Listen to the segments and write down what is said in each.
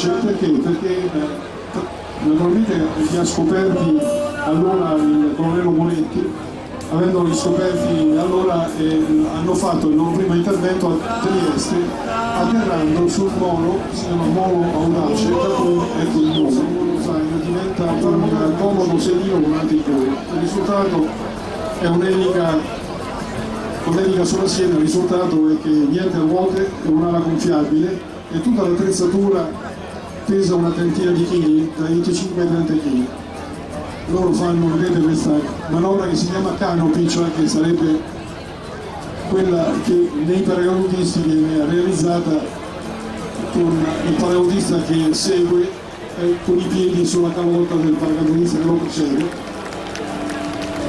nasce perché naturalmente li ha scoperti allora il colonnello Moretti, avendoli scoperti allora hanno fatto il loro primo intervento a Trieste, atterrando sul molo, si chiama molo Audace, da cui ecco il molo zaino diventa un comodo sedile volante in più. Il risultato è un'elica sulla schiena, il risultato è che niente ruote e un'ala gonfiabile e tutta l'attrezzatura pesa una trentina di chili, tra i 25 e i 30 kg. Loro fanno, vedete, questa manovra che si chiama canopy, cioè che sarebbe quella che nei paracadutisti viene realizzata con il paracadutista che segue con i piedi sulla calotta del paracadutista che lo precede,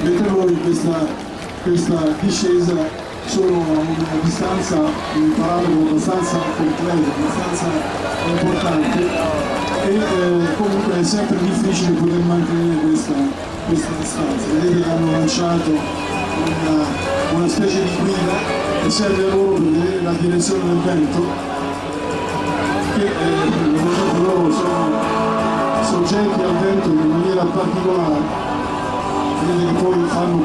mentre loro in questa discesa sono a una distanza, un parametro abbastanza completo, abbastanza importante, e comunque è sempre difficile poter mantenere questa distanza. Vedete che hanno lanciato una specie di guida che serve a loro per vedere la direzione del vento, che loro sono soggetti al vento in maniera particolare. Vedete che poi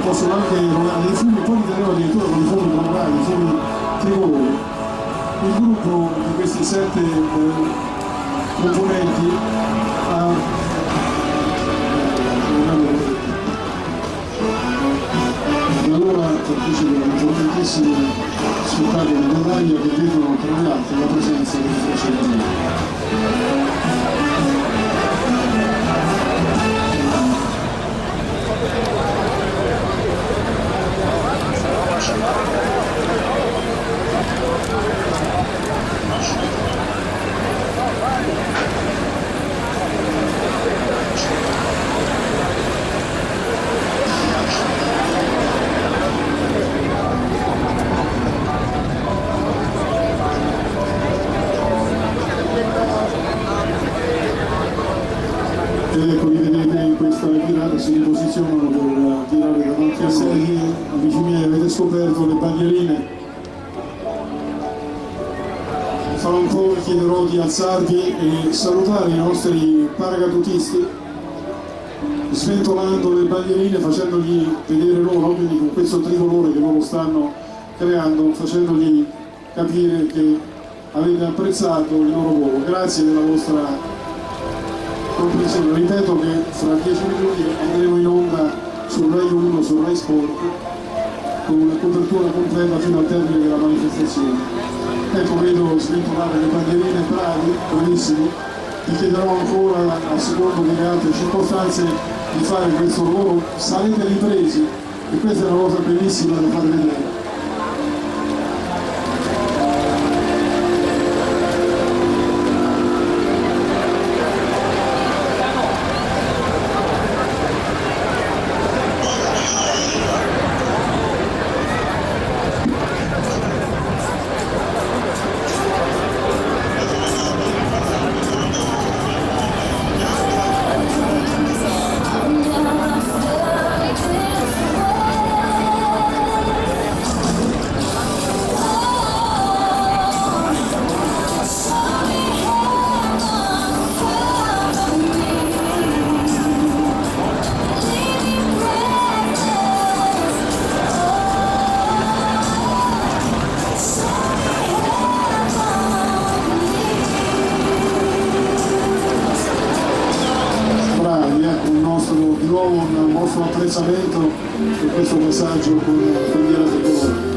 possono anche erogare dei fumi, poi li tenevano addirittura con i fumi contrari, i fumi tricolori. Il gruppo di questi 7 componenti allora partecipano importantissimi spettacoli in medaglia che vedono tra le altre la presenza del Francesco. Ed ecco, li vedete in questa tirata, si riposizionano per tirare davanti a sé. Amici miei, avete scoperto le bandierine. Fra un po' vi chiederò di alzarvi e salutare i nostri paracadutisti, sventolando le bandierine, facendogli vedere loro, quindi con questo tricolore che loro stanno creando, facendogli capire che avete apprezzato il loro volo. Grazie della vostra comprensione. Ripeto che fra 10 minuti andremo in onda sul Rai 1, sul Rai Sport, con una copertura completa fino al termine della manifestazione. Ecco, vedo sventolare le bandierine, bravi, bravissimi. Vi chiederò ancora, a seconda delle altre circostanze, di fare questo lavoro. Sarete ripresi e questa è una cosa bellissima da far vedere. Di nuovo un vostro apprezzamento per questo passaggio con bandiera tricolore.